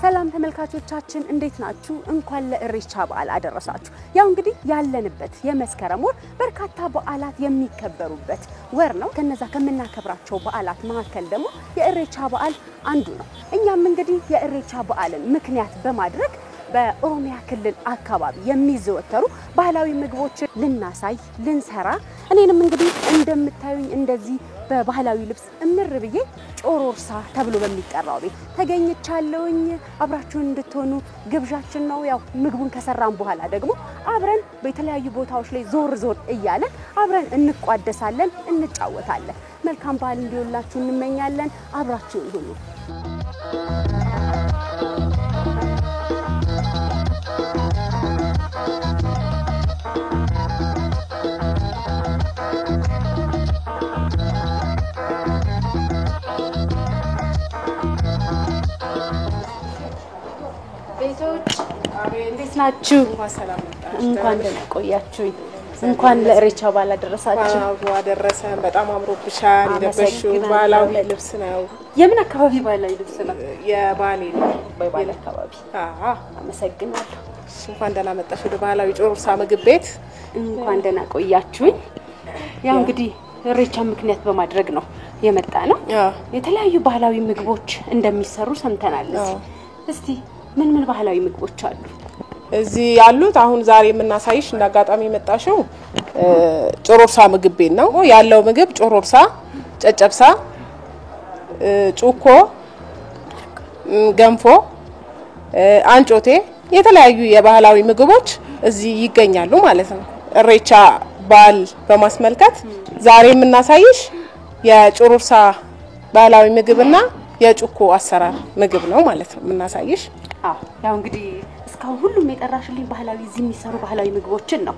ሰላም ተመልካቾቻችን እንዴት ናችሁ? እንኳን ለኢሬቻ በዓል አደረሳችሁ። ያው እንግዲህ ያለንበት የመስከረም ወር በርካታ በዓላት የሚከበሩበት ወር ነው። ከነዛ ከምናከብራቸው በዓላት መካከል ደግሞ የኢሬቻ በዓል አንዱ ነው። እኛም እንግዲህ የኢሬቻ በዓልን ምክንያት በማድረግ በኦሮሚያ ክልል አካባቢ የሚዘወተሩ ባህላዊ ምግቦችን ልናሳይ ልንሰራ እኔንም እንግዲህ እንደምታዩኝ እንደዚህ በባህላዊ ልብስ እምር ብዬ ጮሮርሳ ተብሎ በሚጠራው ቤት ተገኝቻለሁኝ። አብራችሁን እንድትሆኑ ግብዣችን ነው። ያው ምግቡን ከሰራን በኋላ ደግሞ አብረን በተለያዩ ቦታዎች ላይ ዞር ዞር እያለን አብረን እንቋደሳለን፣ እንጫወታለን። መልካም በዓል እንዲሆንላችሁ እንመኛለን። አብራችሁን ሁኑ። እንዴት ናችሁ? እንኳን ደህና ቆያችሁኝ። እንኳን ለኢሬቻ በዓል አደረሳችሁ። አደረሰን። በጣም አምሮብሻል። የለበሽው ባህላዊ ልብስ ነው። የምን አካባቢ ባህላዊ ልብስ ነው? የባሌ ነው። በባሌ አካባቢ። አመሰግናለሁ። እንኳን ደህና መጣሽ ወደ ባህላዊ ጮሮርሳ ምግብ ቤት። እንኳን ደህና ቆያችሁኝ። ያው እንግዲህ ኢሬቻ ምክንያት በማድረግ ነው የመጣ ነው። የተለያዩ ባህላዊ ምግቦች እንደሚሰሩ ሰምተናል። እስቲ ምን ባህላዊ ምግቦች አሉ? እዚህ ያሉት አሁን ዛሬ የምናሳይሽ እንዳጋጣሚ መጣሽው ጮሮርሳ ምግብ ቤት ነው ያለው። ምግብ ጮሮርሳ፣ ጨጨብሳ፣ ጩኮ፣ ገንፎ፣ አንጮቴ የተለያዩ የባህላዊ ምግቦች እዚህ ይገኛሉ ማለት ነው። ኢሬቻ በዓል በማስመልከት ዛሬ የምናሳይሽ የጮሮርሳ ባህላዊ ምግብና የጩኮ አሰራር ምግብ ነው ማለት ነው የምናሳይሽ። ያው እንግዲህ እስካሁን ሁሉም የጠራሽልኝ ባህላዊ እዚህ የሚሰሩ ባህላዊ ምግቦችን ነው።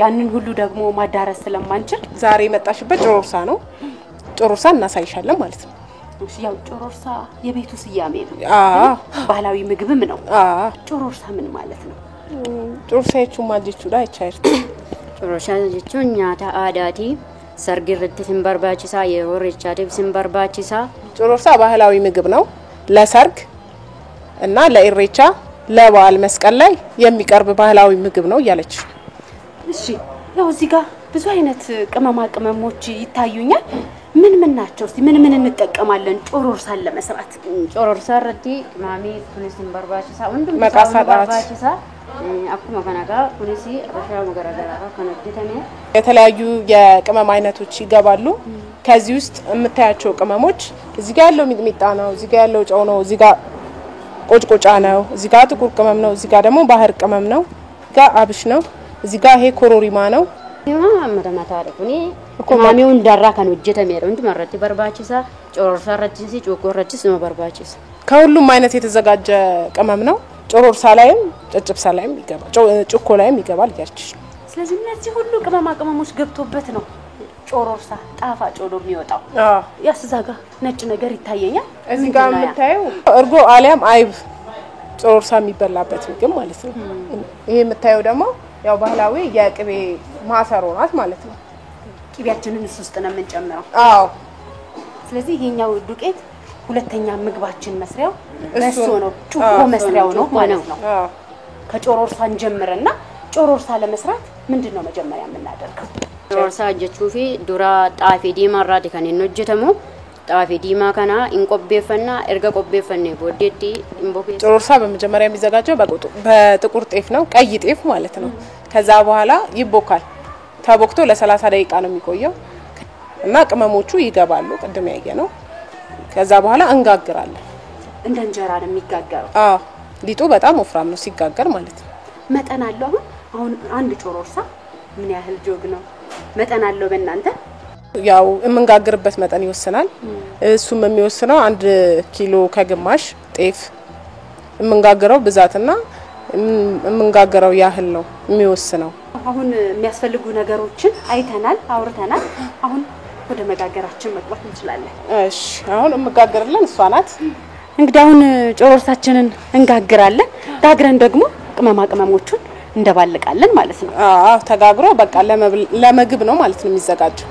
ያንን ሁሉ ደግሞ ማዳረስ ስለማንችል ዛሬ መጣሽበት ጮሮርሳ ነው። ጮሮርሳ እናሳይሻለን ማለት ነው። እሺ፣ ያው ጮሮርሳ የቤቱ ስያሜ ነው። ባህላዊ ምግብም ነው። ጮሮርሳ ምን ማለት ነው? ጮሮርሳ የቹማ ጀቹዳ አይቻይርት ጮሮርሳ ጀቹ ኛታ አዳቲ ሰርግርት ሲንበርባቺሳ የኢሬቻ ድብ ሲንበርባቺሳ። ጮሮርሳ ባህላዊ ምግብ ነው ለሰርግ እና ለኢሬቻ ለበዓል መስቀል ላይ የሚቀርብ ባህላዊ ምግብ ነው እያለች። እሺ፣ ያው እዚህ ጋር ብዙ አይነት ቅመማ ቅመሞች ይታዩኛል። ምን ናቸው? እስቲ ምን እንጠቀማለን ጮሮርሳን ለመስራት? ጮሮርሳ ረቲ ማሚ ኩኒስን በርባቺሳ ወንድም በርባቺሳ አኩማ ከናጋ ኩኒሲ አሻው ገራገራ ከነደተነ የተለያዩ የቅመም አይነቶች ይገባሉ። ከዚህ ውስጥ የምታያቸው ቅመሞች እዚህ ጋር ያለው ሚጥሚጣ ነው፣ እዚህ ጋር ያለው ጨው ነው፣ እዚህ ጋር ቆጭቆጫ ነው፣ እዚህ ጋር ጥቁር ቅመም ነው፣ እዚህ ጋር ደግሞ ባህር ቅመም ነው፣ ጋር አብሽ ነው፣ እዚህ ጋር ይሄ ኮሮሪማ ነው። ማማታ አለኩኒ ማሚው እንዳራ ከነጀተ ሜረው እንት መረቲ በርባቺሳ ጮሮርሳ ረቲሲ ጩኮ ረቲስ ነው በርባቺሳ ከሁሉም አይነት የተዘጋጀ ቅመም ነው። ጮሮርሳ ላይም ጨጨብሳ ላይም ይገባል፣ ጩኮ ላይም ይገባል ያልችሽ። ስለዚህ እነዚህ ሁሉ ቅመማ ቅመሞች ገብቶበት ነው ጮሮርሳ ጣፋጭ ሆኖ የሚወጣው። ያስዛጋ ነጭ ነገር ይታየኛል። እዚህ ጋር የምታየው እርጎ አሊያም አይብ ጮሮርሳ የሚበላበት ምግብ ማለት ነው። ይሄ የምታየው ደግሞ ያው ባህላዊ የቅቤ ማሰሮ ናት ማለት ነው። ቅቤያችንን እሱ ውስጥ ነው የምንጨምረው። ስለዚህ ይሄኛው ዱቄት ሁለተኛ ምግባችን መስሪያው በሶ ነው፣ ጩኮ መስሪያው ነው ማለት ነው። ከጮሮርሳ እንጀምርና ጮሮርሳ ለመስራት ምንድነው መጀመሪያ የምናደርገው? ጮሮርሳ ጀቹፊ ዱራ ጣፊ ዲማ ራዲ ከነ ነጀተሙ ጣፊ ዲማ ከና እንቆቤፈና እርገ ቆቤፈነ ቦዴቲ እንቦኬ። ጮሮርሳ በመጀመሪያ የሚዘጋጀው በጥቁር ጤፍ ነው፣ ቀይ ጤፍ ማለት ነው። ከዛ በኋላ ይቦካል። ተቦክቶ ለ30 ደቂቃ ነው የሚቆየው እና ቅመሞቹ ይገባሉ ቅድም ያየነው። ከዛ በኋላ እንጋግራለን። እንደ እንጀራ ነው የሚጋገረው። ሊጡ በጣም ወፍራም ነው ሲጋገር ማለት ነው። መጠን አለው። አሁን አንድ ጮሮርሳ ምን ያህል ጆግ ነው? መጠን አለው በእናንተ? ያው የምንጋግርበት መጠን ይወስናል እሱም የሚወስነው 1 ኪሎ ከግማሽ ጤፍ የምንጋግረው ብዛትና የምንጋግረው ያህል ነው የሚወስነው አሁን የሚያስፈልጉ ነገሮችን አይተናል አውርተናል አሁን ወደ መጋገራችን መግባት እንችላለን እሺ አሁን የምጋግርልን እሷ ናት እንግዲህ አሁን ጮሮርሳችንን እንጋግራለን ጋግረን ደግሞ ቅመሞቹን እንደባልቃለን ማለት ነው አዎ ተጋግሮ በቃ ለምግብ ነው ማለት ነው የሚዘጋጀው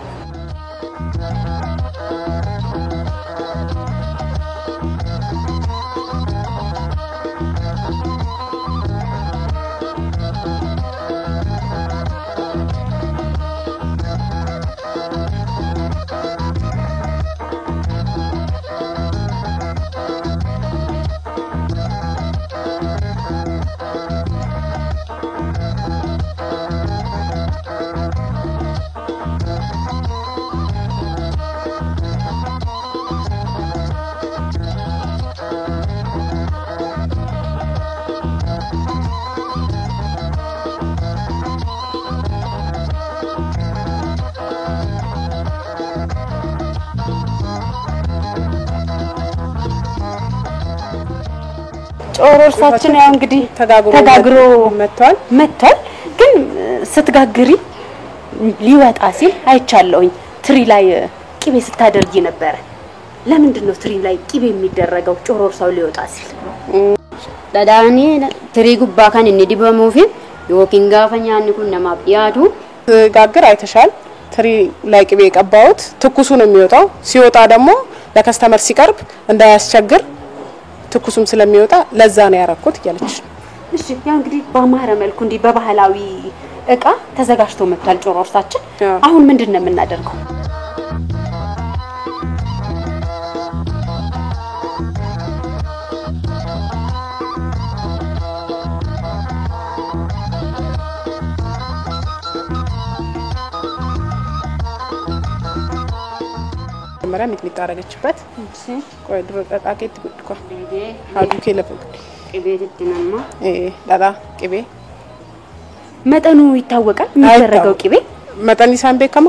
ጮሮርሳችን ያው እንግዲህ ተጋግሮ መጥቷል ግን ስትጋግሪ ሊወጣ ሲል አይቻለውኝ ትሪ ላይ ቂቤ ስታደርጊ ነበር ለምንድን ነው ትሪ ላይ ቂቤ የሚደረገው ጮሮርሳው ሊወጣ ሲል ዳዳኒ ትሪ ጉባ ካን እንዲበሙፊ ዮኪን ጋፈኛን ኩነማ ያዱ ጋግር አይተሻል ትሪ ላይ ቂቤ ቀባውት ትኩሱ ነው የሚወጣው ሲወጣ ደግሞ ለከስተመር ሲቀርብ እንዳያስቸግር ትኩሱም ስለሚወጣ ለዛ ነው ያረኩት ይያለች እሺ ያው እንግዲህ በአማረ መልኩ እንዲ በባህላዊ እቃ ተዘጋጅቶ መጥቷል ጮሮርሳችን አሁን ምንድነው የምናደርገው መራ ሚጥሚጣ አረገችበት እሺ ቆይ ድረቃቄት ጉድኮ አዱኬ ለፈቅ ቂቤ ድድናማ ዳዳ ቂቤ መጠኑ ይታወቃል የሚደረገው ቂቤ መጠን ይሳንቤ ከማ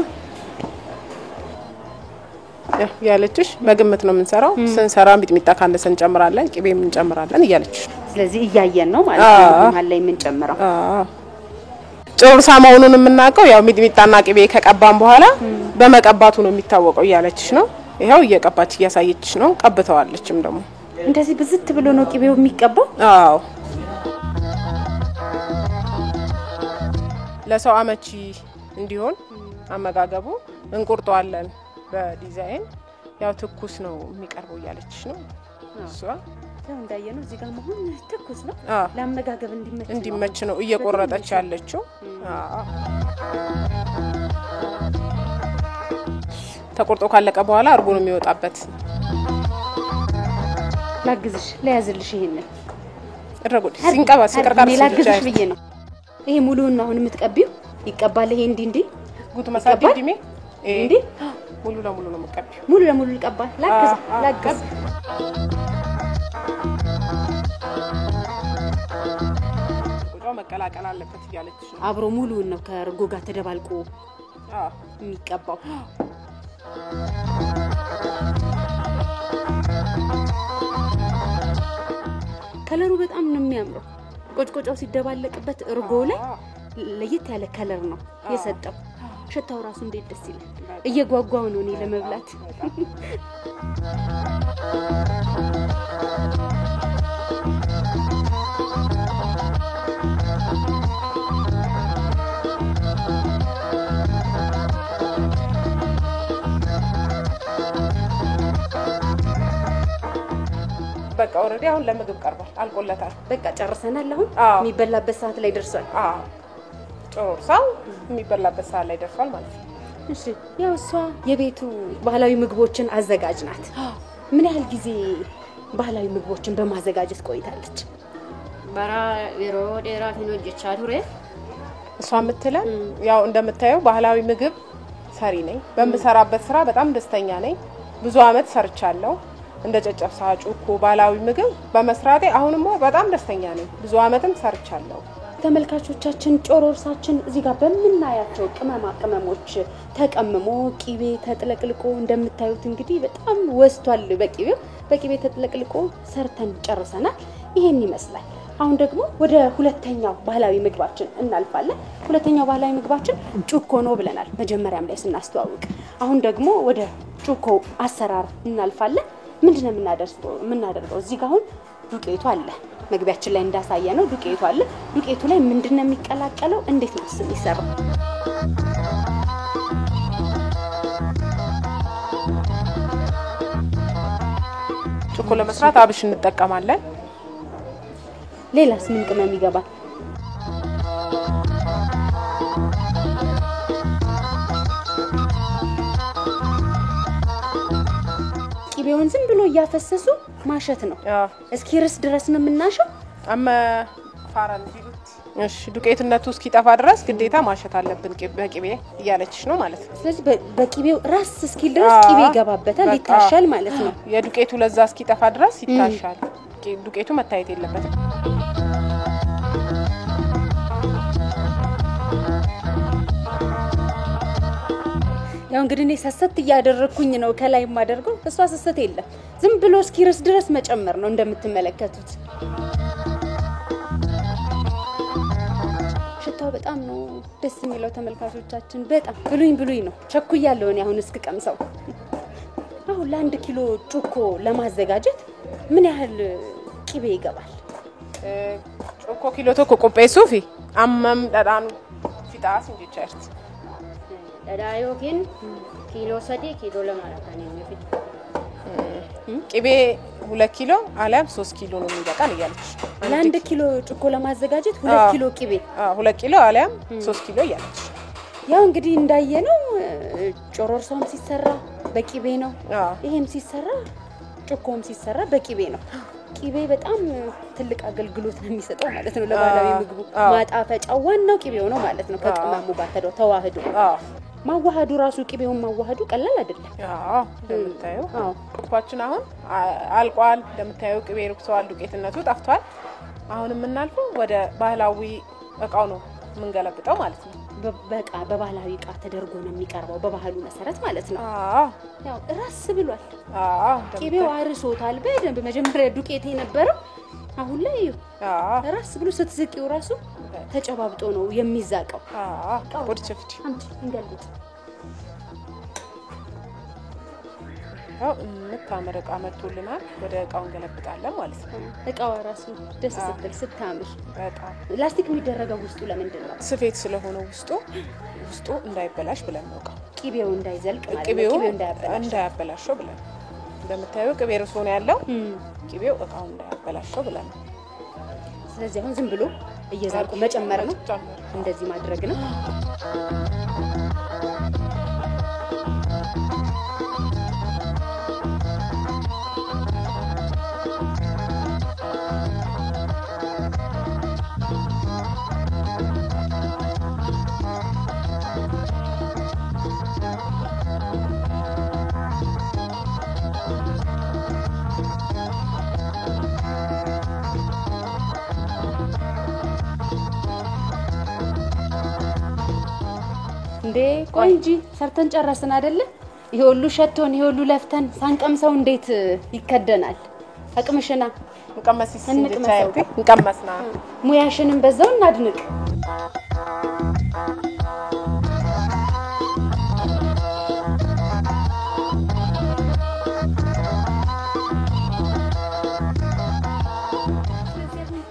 ያለችሽ በግምት ነው የምንሰራው ስንሰራ ሚጥሚጣ ካንደሰ እንጨምራለን ቂቤም እንጨምራለን ይያለች ስለዚህ እያየን ነው ማለት ነው መሃል ላይ ምን ጨምራው ጮርሳ ማውኑን የምናቀው ያው ሚጥሚጣና ቂቤ ከቀባን በኋላ በመቀባቱ ነው የሚታወቀው ይያለችሽ ነው ይሄው እየቀባች እያሳየችሽ ነው ቀብተዋለችም ደግሞ እንደዚህ ብዝት ብሎ ነው ቂቤው የሚቀባው አዎ ለሰው አመቺ እንዲሆን አመጋገቡ እንቁርጧለን በዲዛይን ያው ትኩስ ነው የሚቀርበው ይያለችሽ ነው እሷ ያው እንዳየነው እዚህ ጋር መሆን ትኩስ ነው ለአመጋገብ እንዲመች ነው እየቆረጠች ያለችው ተቆርጦ ካለቀ በኋላ አርጎ ነው የሚወጣበት ላግዝሽ ለያዝልሽ ይሄን እረጉድ ሲንቀባ ሲቀርቃር ላግዝሽ ብዬ ነው ይሄ ሙሉውን አሁን የምትቀቢው ይቀባል ይሄ እንዲ ጉት መሳቢ ዲሜ እንዲ ሙሉ ለሙሉ ነው የምትቀቢው ሙሉ ለሙሉ ይቀባል ላግዝ መቀላቀል አለበት ይያለች አብሮ ሙሉውን ነው ከርጎ ጋር ተደባልቆ የሚቀባው ከለሩ በጣም ነው የሚያምረው ቆጭቆጫው ሲደባለቅበት እርጎ ላይ ለየት ያለ ከለር ነው የሰጠው ሽታው ራሱ እንዴት ደስ ይላል እየጓጓው ነው እኔ ለመብላት በቃ ኦሬዲ አሁን ለምግብ ቀርቧል አልቆለታል በቃ ጨርሰናል አሁን የሚበላበት ሰዓት ላይ ደርሷል ጮርሳው የሚበላበት ሰዓት ላይ ደርሷል ማለት ነው እሺ ያው እሷ የቤቱ ባህላዊ ምግቦችን አዘጋጅ ናት ምን ያህል ጊዜ ባህላዊ ምግቦችን በማዘጋጀት ቆይታለች በራ የሮ ዴራ ፊኖጅቻ ዱሬ እሷ ምትለን ያው እንደምታየው ባህላዊ ምግብ ሰሪ ነኝ በመሰራበት ስራ በጣም ደስተኛ ነኝ ብዙ አመት ሰርቻለሁ እንደ ጨጨብሳ ጩኮ ባህላዊ ምግብ በመስራቴ አሁንማ በጣም ደስተኛ ነኝ ብዙ አመትም ሰርቻለሁ ተመልካቾቻችን ጮሮርሳችን እዚህ ጋር በመናያቸው ቅመሞች ተቀምሞ ቂቤ ተጥለቅልቆ እንደምታዩት እንግዲህ በጣም ወስቷል። በቂቤ ተጥለቅልቆ ሰርተን ጨርሰናል። ይሄን ይመስላል። አሁን ደግሞ ወደ ሁለተኛው ባህላዊ ምግባችን እናልፋለን። ሁለተኛው ባህላዊ ምግባችን ጩኮ ነው ብለናል መጀመሪያም ላይ ስናስተዋውቅ። አሁን ደግሞ ወደ ጩኮ አሰራር እናልፋለን። ምንድነው የምናደርገው? እዚህ ጋር አሁን ዱቄቱ አለ። መግቢያችን ላይ እንዳሳየ ነው ዱቄቱ አለ። ዱቄቱ ላይ ምንድነው የሚቀላቀለው? እንዴት ነው የሚሰራው? ጩኮ ለመስራት አብሽ እንጠቀማለን። ሌላስ ምን ቅመም ይገባል? ቂቤውን ዝም ብሎ እያፈሰሱ ማሸት ነው። እስኪርስ ድረስ ነው የምናሸው። ፋራን ቢሉት እሺ፣ ዱቄትነቱ እስኪጠፋ ድረስ ግዴታ ማሸት አለብን በቂቤ እያለችሽ ነው ማለት ነው። ስለዚህ በቂቤው ራስ እስኪል ድረስ ቂቤ ይገባበታል፣ ይታሻል ማለት ነው። የዱቄቱ ለዛ እስኪጠፋ ድረስ ይታሻል። ዱቄቱ መታየት የለበትም። ያው እንግዲህ እኔ ሰሰት እያደረኩኝ ነው ከላይ ማደርገው። እሷ ሰሰት የለም፣ ዝም ብሎ እስኪርስ ድረስ መጨመር ነው እንደምትመለከቱት። ሽታው በጣም ነው ደስ የሚለው ተመልካቾቻችን። በጣም ብሉኝ ነው። ቸኩያለሁ እኔ አሁን እስክቀምሰው። አሁን ለ1 ኪሎ ጩኮ ለማዘጋጀት ምን ያህል ቂቤ ይገባል? ጩኮ ኪሎ ቶኮ ቆጴ ሱፊ አመም ዳዳኑ ፊጣስ እንዲቻርት ዳዳዮኪን ኪሎ 3 ኪሎ ለማለካኔ ነው የሚፈጅ። ቂቤ 2 ኪሎ አለም 3 ኪሎ ነው የሚበቃል እያለች ለ1 ኪሎ ጩኮ ለማዘጋጀት 2 ኪሎ ቂቤ 2 ኪሎ አለም 3 ኪሎ እያለች። ያው እንግዲህ እንዳየነው ጮሮርሳውም ሲሰራ በቂቤ ነው። ይሄም ሲሰራ ጩኮም ሲሰራ በቂቤ ነው። ቂቤ በጣም ትልቅ አገልግሎት ነው የሚሰጠው ማለት ነው ለባህላዊ ምግቡ። ማጣፈጫው ዋናው ቂቤው ነው ማለት ነው። ከቅመሙ ጋር ተዋህዶ ማዋሃዱ ራሱ ቂቤውን ማዋሃዱ ቀላል አይደለም። እንደምታየው ጩኮአችን አሁን አልቋል። እንደምታየው ቂቤ ሩክሷል፣ ዱቄትነቱ ጠፍቷል። አሁን የምናልፈው ወደ ባህላዊ እቃው ነው የምንገለብጠው ማለት ነው። በባህላዊ እቃ ተደርጎ ነው የሚቀርበው በባህሉ መሰረት ማለት ነው። ያው ራስ ብሏል። ቂቤው አርሶታል በደንብ። መጀመሪያ ዱቄት የነበረው አሁን ላይ ራስ ብሎ ስትዝቂው ራሱ ተጨባብጦ ነው የሚዛቀው። ወድቸፍቺ አንቺ እንገልጥ የምታምር እቃ መጥቶልናል። ወደ እቃው እንገለብጣለን ማለት ነው። እቃው ራሱ ደስ ስትል ስታምር በጣም ላስቲክ የሚደረገው ውስጡ ለምንድን ነው? ስፌት ስለሆነ ውስጡ እንዳይበላሽ ብለን ነው። ቂቤው እንዳይዘልቅ ማለት ነው። ቂቤው እንዳያበላሽው ብለን እንደምታየው ቂቤ ርሶ ነው ያለው። ቂቤው እቃው እንዳያበላሽው ብለን ነው። ስለዚህ አሁን ዝም ብሎ እየዛቁ መጨመር ነው። እንደዚህ ማድረግ ነው። እንዴ ቆንጂ ሰርተን ጨረስን አይደለ? ይሄ ሁሉ ሸቶን ይሄ ሁሉ ለፍተን ሳንቀምሰው እንዴት ይከደናል? አቅምሽና እንቀመስስ እንቀመስና ሙያሽንም በዛው እናድንቅ።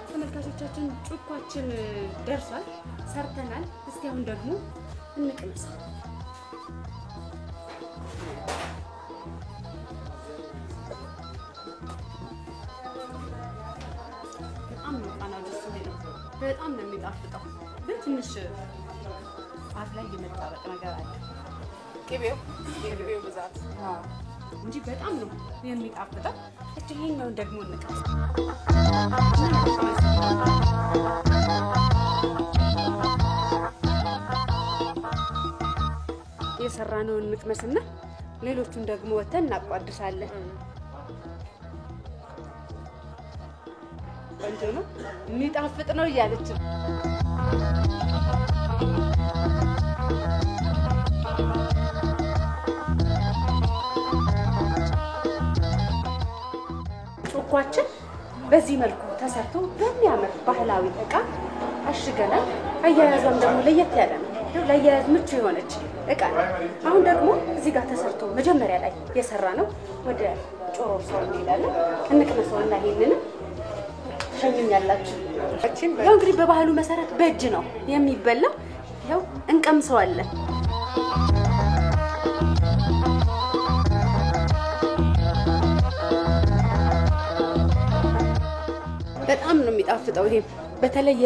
ተመልካቾቻችን ጩኳችን ደርሷል፣ ሰርተናል። እስቲ አሁን ደግሞ እንቀምስ። በጣም ነው የሚጣፍጠው፣ ግን ትንሽ አፍ ላይ የመጣበቅ ነገር አለ። ቂቤው ብዛት እንጂ በጣም ነው የሚጣፍጠው። እቺ ይሄኛውን ደግሞ እንቀምስ። የሰራነውን እንቅመስና ሌሎቹን ደግሞ ወተን እናቋድሳለን። ቆንጆ ነው የሚጣፍጥ ነው እያለች ጮኳችን በዚህ መልኩ ተሰርቶ በሚያምር ባህላዊ እቃ አሽገናል። አያያዟም ደግሞ ለየት ያለ ነው። ለአያያዝ ምቹ የሆነች እቃ ነው። አሁን ደግሞ እዚህ ጋር ተሰርቶ መጀመሪያ ላይ የሰራ ነው ወደ ጮሮርሳው እንሄዳለን። እንቅመሰውና ይሄንን ሸኙኛላችሁ። ያው እንግዲህ በባህሉ መሰረት በእጅ ነው የሚበላው። ያው እንቀምሰዋለን። በጣም ነው የሚጣፍጠው። ይሄ በተለይ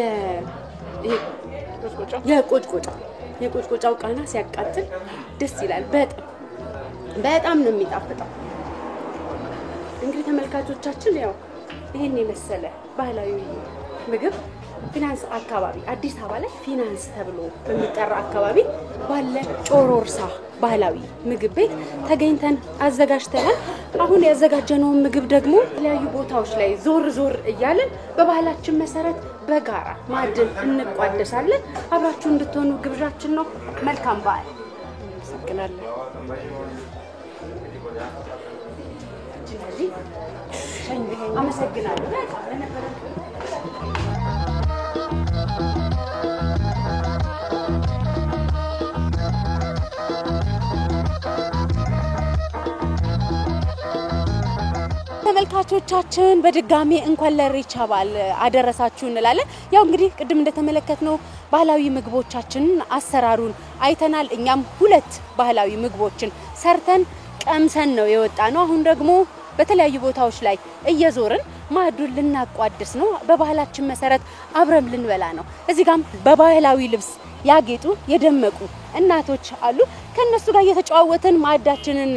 የቆጭቆጫው ቃና ሲያቃጥል ደስ ይላል። በጣም ነው የሚጣፍጠው። እንግዲህ ተመልካቾቻችን ያው ይሄን የመሰለ ባህላዊ ምግብ ፊናንስ አካባቢ አዲስ አበባ ላይ ፊናንስ ተብሎ በሚጠራ አካባቢ ባለ ጮሮርሳ ባህላዊ ምግብ ቤት ተገኝተን አዘጋጅተናል። አሁን ያዘጋጀነውን ምግብ ደግሞ የተለያዩ ቦታዎች ላይ ዞር እያለን በባህላችን መሰረት በጋራ ማዕድን እንቋደሳለን። አብራችሁ እንድትሆኑ ግብዣችን ነው። መልካም በዓል። አመሰግናለሁ። አመሰግናለሁ። ተመልካቾቻችን በድጋሚ እንኳን ለኢሬቻ በዓል አደረሳችሁ እንላለን። ያው እንግዲህ ቅድም እንደተመለከትነው ባህላዊ ምግቦቻችንን አሰራሩን አይተናል። እኛም 2 ባህላዊ ምግቦችን ሰርተን ቀምሰን ነው የወጣነው። አሁን ደግሞ በተለያዩ ቦታዎች ላይ እየዞርን ማዕዱን ልናቋድስ ነው። በባህላችን መሰረት አብረን ልንበላ ነው። እዚህ ጋርም በባህላዊ ልብስ ያጌጡ የደመቁ እናቶች አሉ። ከነሱ ጋር እየተጫወትን ማዕዳችንን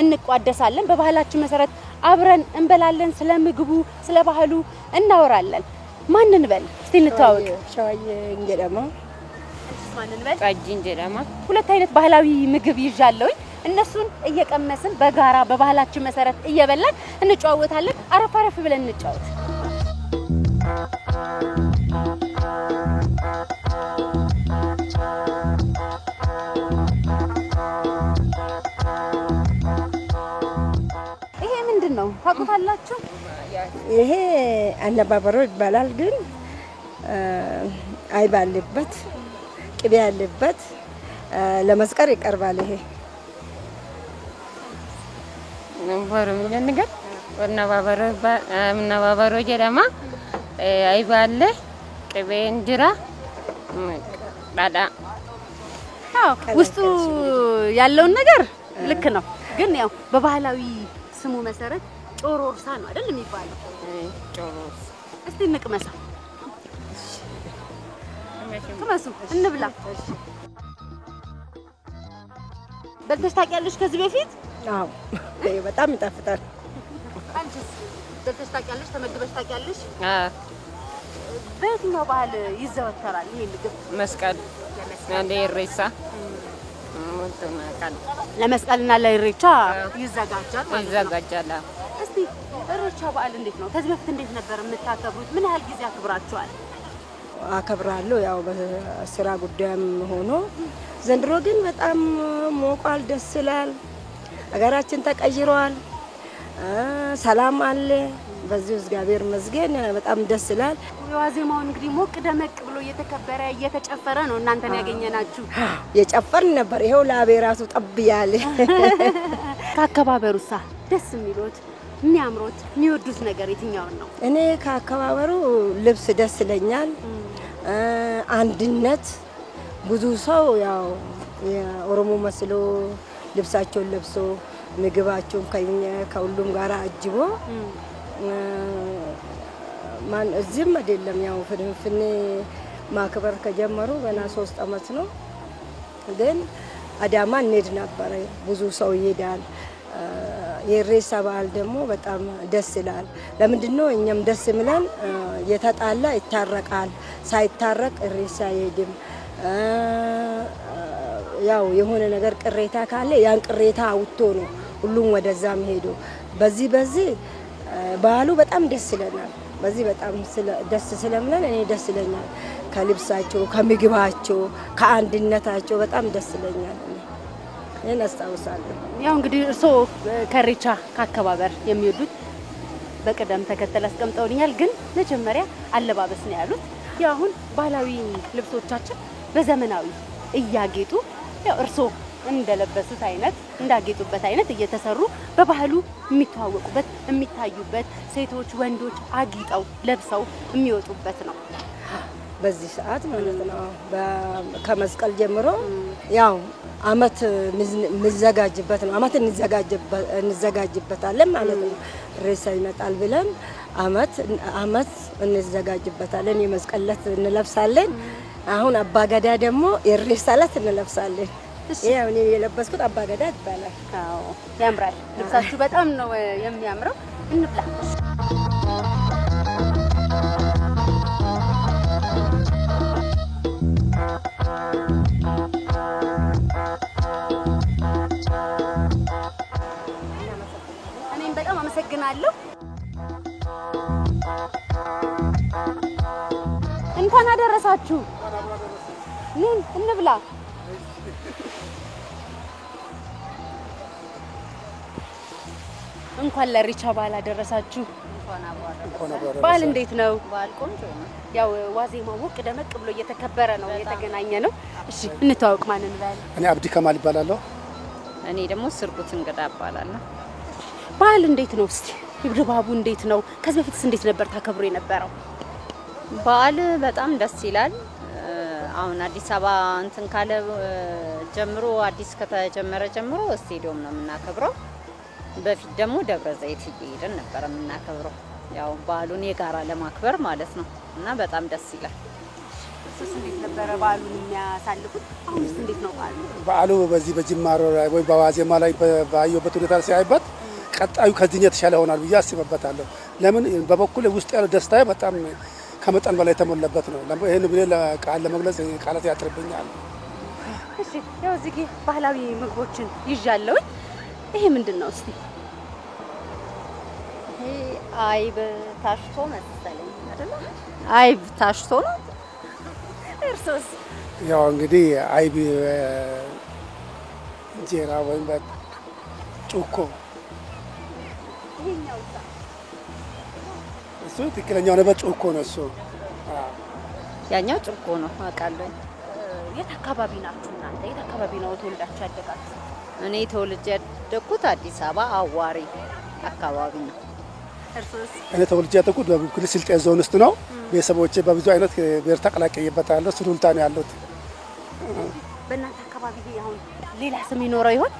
እንቋደሳለን። በባህላችን መሰረት አብረን እንበላለን። ስለ ምግቡ ስለ ባህሉ እናወራለን። ማን እንበል እስቲ እንተዋወቅ። ሸዋዬ እንጀራማ ማን እንበል? ጠጅ እንጀራማ። 2 አይነት ባህላዊ ምግብ ይዣለሁኝ። እነሱን እየቀመስን በጋራ በባህላችን መሰረት እየበላን እንጫወታለን። አረፍ ብለን እንጫወት። ይሄ ምንድነው ታውቁታላችሁ? ይሄ አነባበሮ ይባላል። ግን አይብ አለበት፣ ቅቤ አለበት፣ ለመስቀል ይቀርባል። ይሄ ነምበሩ ምን ነገር ወናባበሮ ጀዳማ አይብ አለ፣ ቅቤ እንጀራ ዳዳ። አዎ ውስጡ ያለውን ነገር ልክ ነው። ግን ያው በባህላዊ ስሙ መሰረት ጮሮርሳ ነው አይደል የሚባለው? ጮሮርሳ። እስቲ እንቅመሰው። ቅመሱ እንብላ። በልተሽ ታውቂያለሽ ከዚህ በፊት? አዎ በጣም ይጣፍጣል። አንቺስ በልተሽ ታውቂያለሽ? ተመግበሽ ታውቂያለሽ? አዎ። በየትኛው ባህል ይዘወተራል ይሄ ምግብ? መስቀል ለኢሬቻ ለመስቀልና ለኢሬቻ ይዘጋጃል ማለት ነው። ይዘጋጃል። እስቲ ኢሬቻ በዓል እንዴት ነው? ከዚህ በፊት እንዴት ነበር የምታከብሩት? ምን ያህል ጊዜ አክብራችኋል? አከብራለሁ ያው በስራ ጉዳይም ሆኖ ዘንድሮ ግን በጣም ሞቋል፣ ደስ ይላል። ሀገራችን ተቀይሯል፣ ሰላም አለ። በዚህ እግዚአብሔር ይመስገን በጣም ደስ ይላል። የዋዜማው እንግዲህ ሞቅ ደመቅ ብሎ እየተከበረ እየተጨፈረ ነው። እናንተን ያገኘናችሁ የጨፈርን ነበር። ይሄው ላቤ ራሱ ጠብ ያለ። ከአከባበሩሳ ደስ የሚሉት የሚያምሩት የሚወዱት ነገር የትኛውን ነው? እኔ ከአከባበሩ ልብስ ደስ ይለኛል። አንድነት ብዙ ሰው ያው የኦሮሞ መስሎ ልብሳቸውን ለብሶ ምግባቸውን ከሁሉም ጋር አጅቦ ማን እዚህም አይደለም ያው ፍንፍኔ ማክበር ከጀመሩ ገና 3 አመት ነው። ግን አዳማ እንሄድ ነበር፣ ብዙ ሰው ይሄዳል። የኢሬቻ በዓል ደግሞ በጣም ደስ ይላል። ለምንድነው እኛም ደስ የሚለን የተጣላ ይታረቃል፣ ሳይታረቅ ኢሬቻ አይሄድም። ያው የሆነ ነገር ቅሬታ ካለ ያን ቅሬታ አውጥቶ ነው ሁሉም ወደዛም ሄዶ በዚህ በዓሉ በጣም ደስ ይለናል። በዚህ በጣም ደስ ስለምለን እኔ ደስ ይለኛል። ከልብሳቸው ከምግባቸው ከአንድነታቸው በጣም ደስ ይለኛል። እኔ አስታውሳለሁ። ያው እንግዲህ እርሶ ከኢሬቻ ከአከባበር የሚወዱት በቅደም ተከተል አስቀምጠውልኛል። ግን መጀመሪያ አለባበስ ነው ያሉት። ያው አሁን ባህላዊ ልብሶቻችን በዘመናዊ እያጌጡ ያው እርሶ እንደለበሱት አይነት እንዳጌጡበት አይነት እየተሰሩ በባህሉ የሚተዋወቁበት የሚታዩበት ሴቶች ወንዶች አጊጠው ለብሰው የሚወጡበት ነው በዚህ ሰዓት ማለት ነው። ከመስቀል ጀምሮ ያው አመት ምዘጋጅበት ነው። አመት እንዘጋጅበታለን ማለት ነው። ኢሬቻ ይመጣል ብለን አመት እንዘጋጅበታለን። የመስቀለት እንለብሳለን። አሁን አባገዳ ደግሞ ኢሬቻ ዕለት እንለብሳለን። ያው እኔ የለበስኩት አባገዳ ይባላል። አዎ ያምራል። ልብሳችሁ በጣም ነው የሚያምረው። እንብላ። እኔም በጣም አመሰግናለሁ። እንኳን አደረሳችሁ። ምን እንብላ? እንኳን ለኢሬቻ በዓል አደረሳችሁ። በዓል እንዴት ነው? በዓል ቆንጆ ነው። ያው ዋዜማው ሞቅ ደመቅ ብሎ እየተከበረ ነው እየተገናኘ ነው። እሺ እንተዋወቅ። ማን እንበል? እኔ አብዲ ከማል ይባላለሁ። እኔ ደግሞ ስርጉት እንግዳ እባላለሁ። በዓል እንዴት ነው? እስቲ ድባቡ እንዴት ነው? ከዚህ በፊትስ እንዴት ነበር ታከብሩ የነበረው? በዓል በጣም ደስ ይላል። አሁን አዲስ አበባ እንትን ካለ ጀምሮ አዲስ ከተጀመረ ጀምሮ ስቴዲየም ነው የምናከብረው። በፊት ደግሞ ደብረ ዘይት እየሄድን ነበር የምናከብረው። ያው በዓሉን የጋራ ለማክበር ማለት ነው እና በጣም ደስ ይላል። እሱስ እንዴት ነበር በዓሉን የሚያሳልፉት? አሁንስ እንዴት ነው በዓሉ? በዓሉ በዚህ በጅማሮ ወይ በዋዜማ ላይ ባየሁበት ሁኔታ ሲያይበት ቀጣዩ ከዚህ የተሻለ ይሆናል ብዬ አስበበታለሁ። ለምን በበኩል ውስጥ ያለው ደስታ በጣም ከመጠን በላይ የተሞላበት ነው። ይሄን ብለ ቃል ለመግለጽ ቃላት ያጥርብኛል። እሺ ያው እዚህ ባህላዊ ምግቦችን ይዣለሁ። ይሄ ምንድነው እስቲ? ይሄ አይብ ታሽቶ መሰለኝ አይደል? አይብ ታሽቶ ነው። እርሶስ? ያው እንግዲህ አይብ እንጀራ ወይም ጩኮ ይሄኛው እሱ ትክክለኛው ነው። ጩኮ ነው እሱ። ያኛው ጩኮ ነው አውቃለሁ። የት አካባቢ ናችሁ እናንተ? የት አካባቢ ነው ተወልዳችሁ ያደጋችሁ? እኔ ተወልጄ ያደግኩት አዲስ አበባ አዋሪ አካባቢ ነው። እርሶስ? እኔ ተወልጄ ያደግኩት በቡልቡል ስልጤ ዞን ውስጥ ነው። ቤተሰቦቼ በብዙ አይነት ብሔር ተቀላቅዬበታለሁ። ሱሉልታ ነው ያሉት። በእናንተ አካባቢ አሁን ሌላ ስም ይኖረው ይሆን?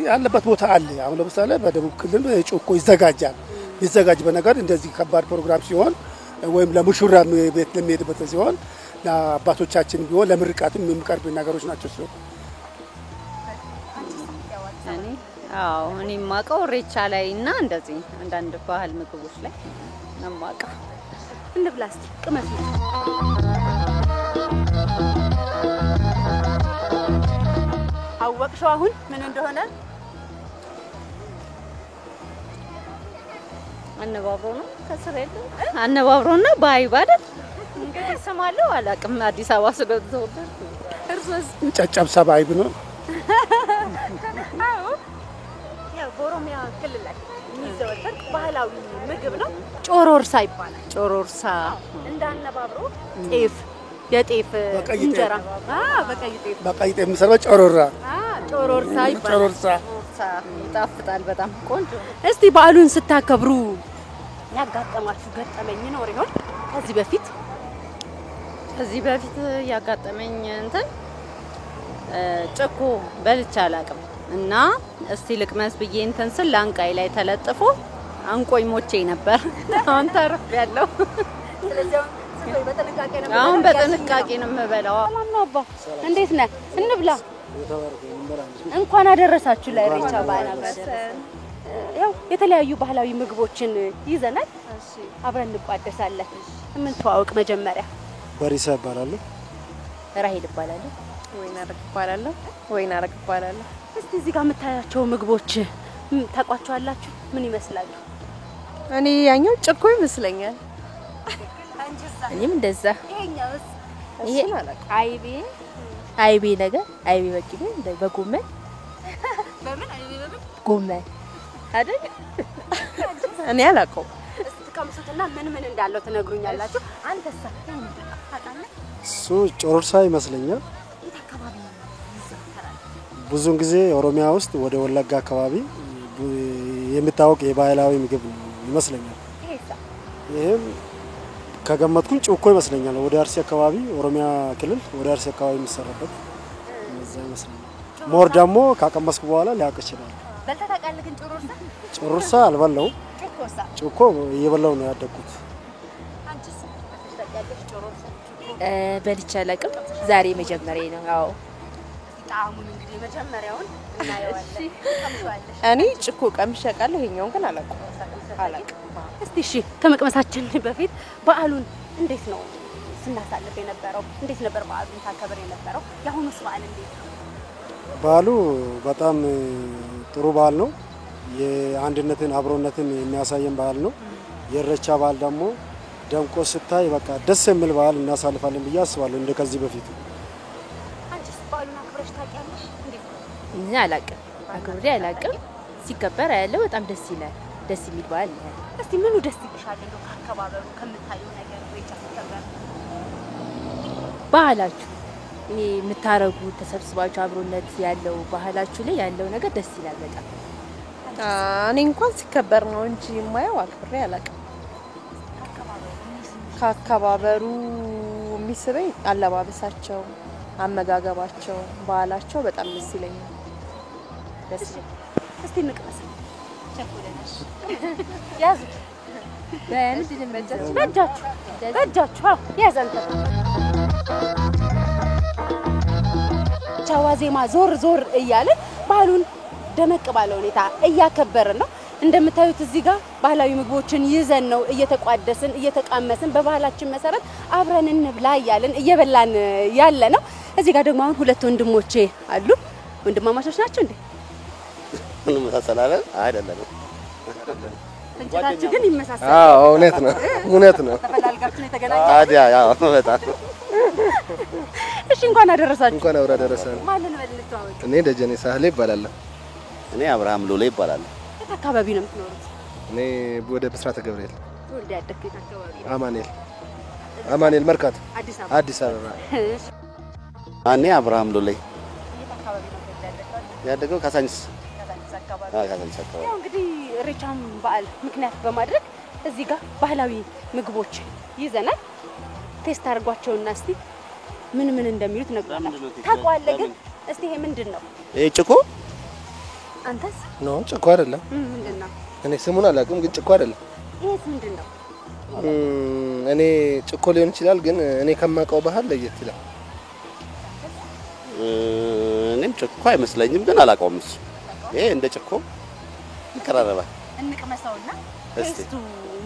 ያለበት ቦታ አለ። አሁን ለምሳሌ በደቡብ ክልል ጩኮ ይዘጋጃል። ይዘጋጅ በነገር እንደዚህ ከባድ ፕሮግራም ሲሆን ወይም ለሙሽራ ቤት ለሚሄድበት ሲሆን ለአባቶቻችን ቢሆን ለምርቃትም የሚቀርቡ ነገሮች ናቸው። እሱ እኔ የማውቀው ኢሬቻ ላይ እና እንደዚህ አንዳንድ ባህል ምግቦች ላይ ነው የማውቀው። እንብላ እስቲ ቅመሱ። አወቅሽው አሁን ምን እንደሆነ? አነባብሮ ነው ከስር ያለው አነባብሮና ባይብ አይደል? እንግዲህ ስማለው አላውቅም። አዲስ አበባ ስለተወለድኩ። እርሶስ? ጨጨብሳ ባይብ ነው። አዎ ያው በኦሮሚያ ክልል ላይ የሚዘወተር ባህላዊ ምግብ ነው። ጮሮርሳ ይባላል። ጮሮርሳ እንዳነባብሮ ጤፍ የጤፍ እንጀራ በቀይ ጤፍ የሚሰራው ጮሮራ ጮሮርሳ ይባላል። ጮሮርሳ ይጣፍጣል በጣም ቆንጆ። እስቲ በዓሉን ስታከብሩ ያጋጠማችሁ ገጠመኝ ይኖር ይሆን? ከዚህ በፊት ያጋጠመኝ እንትን ጭኮ በልቼ አላውቅም እና እስቲ ልቅመስ ብዬ እንትን ስል ላንቃይ ላይ ተለጥፎ አንቆይ ሞቼ ነበር። አሁን ተርፌያለሁ። ስለዚህ አሁን በጥንቃቄ ነው የምበላው። ሰላም ነው አባ፣ እንዴት ነህ? እንብላ። እንኳን አደረሳችሁ ለኢሬቻ በዓል። ያው የተለያዩ ባህላዊ ምግቦችን ይዘናል። እሺ አብረን እንቋደሳለን። ምን ተዋወቅ መጀመሪያ? በሪሳ እባላለሁ። ራሄል እባላለሁ። ወይናረግ እባላለሁ። እስቲ እዚህ ጋር የምታያቸው ምግቦች ታውቋቸዋላችሁ? ምን ይመስላሉ? እኔ ያኛው ጭኮ ይመስለኛል። እኔም እንደዛ። ይሄኛውስ? ይሄ አይቤ ነገር አይቤ በቂቤ በጎመን በምን አይቤ በምን ጎመን አይደል? እኔ አላውቀውም። እስቲ ቀምሱትና ምን እንዳለው ትነግሩኛላችሁ። አንተሳ ታውቃለህ? እሱ ጮሮርሳ ይመስለኛል። ብዙውን ጊዜ ኦሮሚያ ውስጥ ወደ ወለጋ አካባቢ የሚታወቅ የባህላዊ ምግብ ይመስለኛል። ይሄም ከገመትኩኝ ጭኮ ይመስለኛል። ወደ አርሲ አካባቢ ኦሮሚያ ክልል ወደ አርሲ አካባቢ የሚሰራበት እዛ ይመስለኛል። ሞር ደግሞ ካቀመስኩ በኋላ ሊያውቅ ይችላል። በልተህ ታውቃለህ? ግን ጮሮርሳ ጮሮርሳ አልበላው። ጭኮሳ? ጭኮ እየበላው ነው ያደግኩት። አንቺስ ታውቂያለሽ ጮሮርሳ? በልቼ አላውቅም። ዛሬ መጀመሪያ ነው። አዎ ጣዕሙን እንግዲህ መጀመሪያውን እናየዋለን። ቀምሷለሽ? እኔ ጭኮ ቀምሼ አውቃለሁ። ይሄኛውን ግን አላውቅም። እስቲ እሺ ከመቅመሳችን በፊት በዓሉን እንዴት ነው ስናሳልፍ የነበረው? እንዴት ነበር በዓሉን ታከብር የነበረው? የአሁኑስ በዓል እንዴት ነው? በዓሉ በጣም ጥሩ በዓል ነው። የአንድነትን አብሮነትን የሚያሳየን በዓል ነው። የኢሬቻ በዓል ደግሞ ደምቆ ስታይ በቃ ደስ የሚል በዓል እናሳልፋለን ብዬ አስባለሁ። እንደ ከዚህ በፊት አንቺስ በዓሉን አክብረሽ ታውቂያለሽ? እንዴት ነው? እኔ አላውቅም፣ አክብሬ አላውቅም። ሲከበር ያለው በጣም ደስ ይላል። ደስ የሚል በዓል ነው። እስቲ ምኑ ደስ ይልሻል እንደው ከአከባበሩ ከምታየው ነገር ኢሬቻ ሲከበር? ባህላችሁ ይሄ የምታረጉት ተሰብስባችሁ አብሮነት ያለው ባህላችሁ ላይ ያለው ነገር ደስ ይላል በጣም። እኔ እንኳን ሲከበር ነው እንጂ የማየው አክብሬ አላውቅም። ከአከባበሩ የሚስበኝ አለባበሳቸው፣ አመጋገባቸው፣ ባህላቸው በጣም ደስ ይለኛል። ደስ ይላል። እስቲ እንቅመስ። ቸኮለሽ ያዙ። በእጃችሁ ያዘንተ ቻዋዜማ ዞር እያልን ባህሉን ደመቅ ባለ ሁኔታ እያከበርን ነው። እንደምታዩት እዚህ ጋር ባህላዊ ምግቦችን ይዘን ነው እየተቋደስን እየተቃመስን በባህላችን መሰረት አብረን እንብላ እያልን እየበላን ያለ ነው። እዚህ ጋር ደግሞ አሁን ሁለት ወንድሞቼ አሉ። ወንድማማቾች ናቸው እንዴ? ምንም ተሰላለን አይደለም። እንጨታችሁ ግን ይመሳሰላል። አዎ እውነት ነው። ተፈላልጋችሁ ነው የተገናኛችሁት? አዲያ ያው በጣም እሺ እንኳን አደረሳችሁ። እንኳን አብራ ደረሰን። ማንን በልልቷው? እኔ ደጀኔ ሳህሌ ይባላል። እኔ አብርሃም ሎሌ ይባላል። የት አካባቢ ነው የምትኖሩት? እኔ ወደ ብስራተ ገብርኤል ወልደ ያደግኩት አካባቢ አማኑኤል መርካቶ አዲስ አበባ። እኔ አብርሃም ሎሌ የት አካባቢ ነው ያደገው? ካሳንቺስ አካባቢ። ካሳንቺስ አካባቢ። ያው እንግዲህ ኢሬቻን በዓል ምክንያት በማድረግ እዚህ ጋር ባህላዊ ምግቦች ይዘናል። ቴስት አድርጓቸውና እስቲ ምን እንደሚሉት ነግረናል። ታውቀዋለህ ግን እስቲ ይሄ ምንድነው? ይሄ ጭኮ? አንተስ? ኖ ጭኮ አይደለም። ምንድነው? እኔ ስሙን አላውቅም፣ ግን ጭኮ አይደለም። ይሄስ ምንድነው? እኔ ጭኮ ሊሆን ይችላል፣ ግን እኔ ከማውቀው ባህል ለየት ይላል። እኔም ጭኮ አይመስለኝም፣ ግን አላውቀውም። እሱ ይሄ እንደ ጭኮ ይቀራረባል። እንቅመሰውና እስቲ ቴስቱ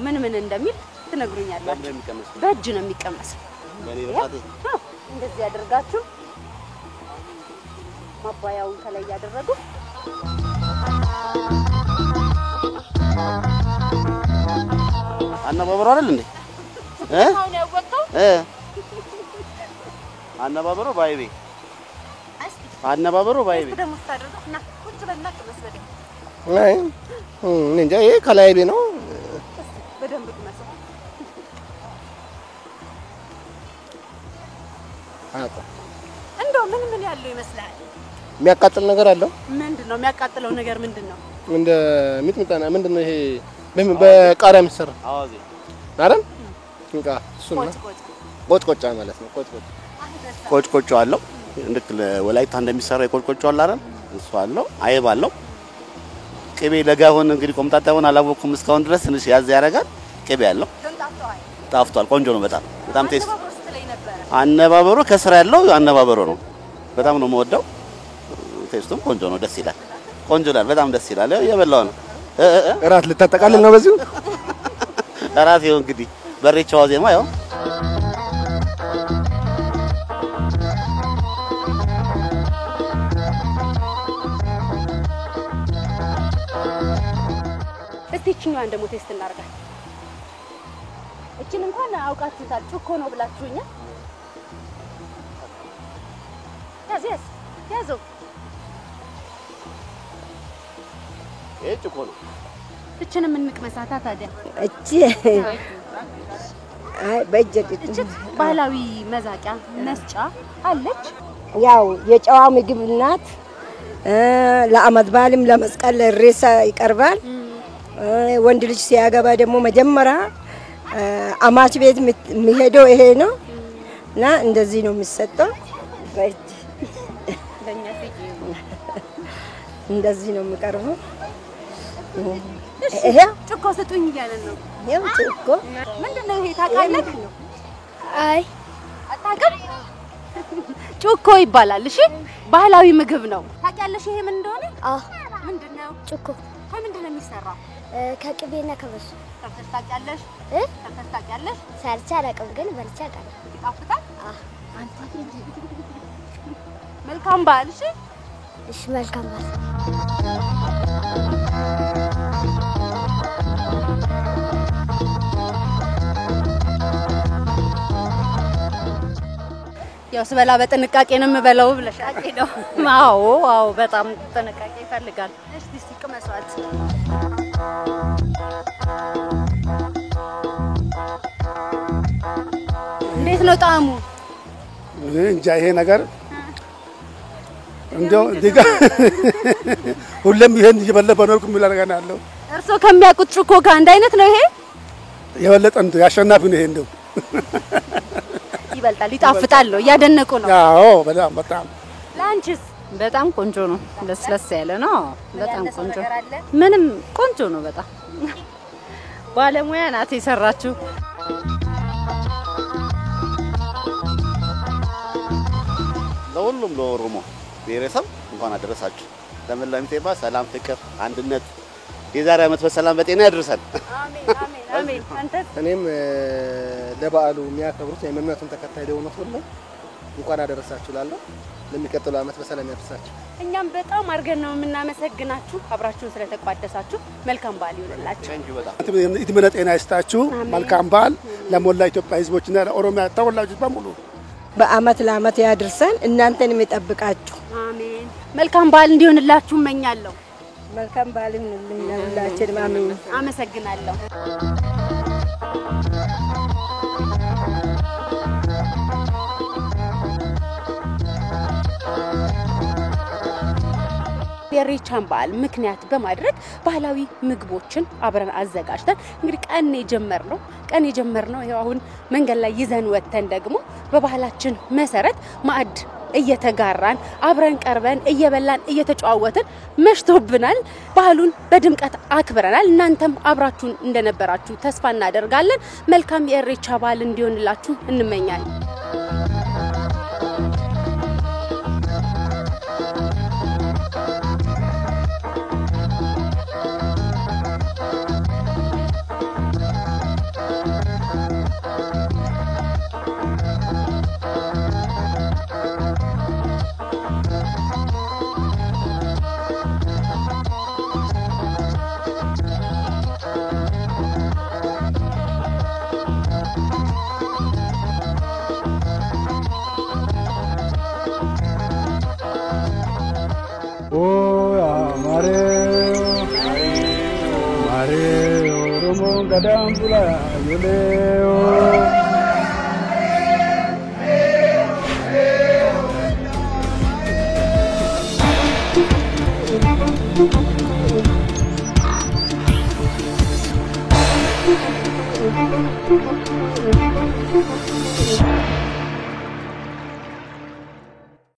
ምን እንደሚል ትነግሩኛላችሁ። በእጅ ነው የሚቀመሰው። እንደዚህ ያደርጋችሁ ማባያውን ከላይ ያደረጉ አነባበሩ አይደል እንዴ? አሁን ያወጣው አነባበሩ ባይቤ አነባበሩ ባይቤ ደግሞ ታደርገው እና ቁጭ በልና ተመስበደ አይ እኔ እንጃ። ይሄ ከላይ ቤ ነው። በደንብ ተመስበደ አጣ እንደው ምን ያለው ይመስላል? የሚያቃጥል ነገር አለው። ምንድነው የሚያቃጥለው ነገር ምንድነው? እንደ ሚጥሚጣና ምንድነው ይሄ በቃሪያ የሚሰራ አዋዜ አይደል? እንቃ እሱና ቆጭቆጫ ማለት ነው። ቆጭቆጫ አለው። እንድክ ወላይታ እንደሚሰራ የቆጭቆጫ አለ አይደል? እሱ አለው። አይብ አለው። ቅቤ ለጋውን እንግዲህ ቆምጣጣውን አላወኩም እስካሁን ድረስ ትንሽ ያዝ ያደርጋል። ቅቤ አለው። ጣፍቷል። ቆንጆ ነው። በጣም ቴስት አነባበሩ ከስራ ያለው አነባበሩ ነው። በጣም ነው የምወደው። ቴስቱም ቆንጆ ነው። ደስ ይላል። ቆንጆ ይላል። በጣም ደስ ይላል። የበላው ነው። እራት ልታጠቃልል ነው በዚሁ? እራት ይኸው እንግዲህ በኢሬቻ ዋዜማ ያው እስቲ እቺኛዋን ደግሞ ቴስት እናርጋት እቺን እንኳን አውቃችሁታል ጩኮ ነው ብላችሁኛል ያዘው ጩኮ ነው እቺንም እንቅመሳታ ታዲያ እቺ በእጅት ባህላዊ መዛቂያ መስጫ አለች ያው የጨዋ ምግብ ናት ለአመት በዓልም ለመስቀል ሬሳ ይቀርባል ወንድ ልጅ ሲያገባ ደግሞ መጀመሪያ አማች ቤት የሚሄደው ይሄ ነው እና እንደዚህ ነው የሚሰጠው በእጅ እንደዚህ ነው የሚቀርበው ይሄ ጩኮ ስጡኝ እያለን ነው ይሄው ጩኮ ምንድነው ይሄ ታውቃለህ አይ አታውቅም ጩኮ ይባላል እሺ ባህላዊ ምግብ ነው ታውቂያለሽ ይሄ ምን እንደሆነ ምንድነው ጩኮ ከምንድነው የሚሰራው ከቅቤና ከበሶ ተፈስ ታውቂያለሽ ተፈስ ታውቂያለሽ ሰርቻ አላውቅም ግን በልቻ አውቃለሁ ይጣፍጣል መልካም በዓል እሺ እሺ መልካም በዓል ያው ስበላ በጥንቃቄ ነው የምበላው ብለሻል ነው አዎ በጣም ጥንቃቄ ይፈልጋል እስቲ ቅመሷት እንዴት ነው ጣዕሙ እንጃ ይሄ ነገር እንደው ዲጋ ሁሉም ይሄን እየበላ በኖርኩ የሚል ነገር አለው እርሶ ከሚያውቁት ጩኮ ጋር አንድ አይነት ነው ይሄ የበለጠ እንደ ያሸናፊ ነው ይሄ እንደው ይበልጣል ይጣፍጣል ነው ያደነቁ ነው አዎ በጣም ላንቺስ በጣም ቆንጆ ነው ለስለስ ያለ ነው በጣም ቆንጆ ምንም ቆንጆ ነው በጣም ባለሙያ ናት የሰራችው ለሁሉም ለኦሮሞ ብሔረሰብ እንኳን አደረሳችሁ ለመላው ኢትዮጵያ ሰላም ፍቅር አንድነት የዛሬ አመት በሰላም በጤና ያድርሰን አሜን አንተ እኔም ለበዓሉ የሚያከብሩት የእምነቱን ተከታይ ለሆኑት ሁሉ እንኳን አደረሳችሁ ላለሁ ለሚቀጥለው አመት በሰላም ያድርሳችሁ እኛም በጣም አርገን ነው የምናመሰግናችሁ አብራችሁን ስለተቋደሳችሁ መልካም በዓል ይሁንላችሁ እድሜና ጤና ይስጣችሁ መልካም በዓል ለሞላ ኢትዮጵያ ህዝቦችና ለኦሮሚያ ተወላጆች በሙሉ በአመት ለአመት ያድርሰን እናንተንም ይጠብቃችሁ አሜን መልካም በዓል እንዲሆንላችሁ እመኛለሁ መልካም በዓል እንላችሁ አሜን አመሰግናለሁ የኢሬቻን በዓል ምክንያት በማድረግ ባህላዊ ምግቦችን አብረን አዘጋጅተን እንግዲህ ቀን የጀመርነው ይሄው አሁን መንገድ ላይ ይዘን ወተን ደግሞ በባህላችን መሰረት ማዕድ እየተጋራን አብረን ቀርበን እየበላን እየተጫወትን መሽቶብናል ባህሉን በድምቀት አክብረናል እናንተም አብራችሁን እንደነበራችሁ ተስፋ እናደርጋለን መልካም የኢሬቻ በዓል እንዲሆንላችሁ እንመኛለን gadam pula yuleo Thank you.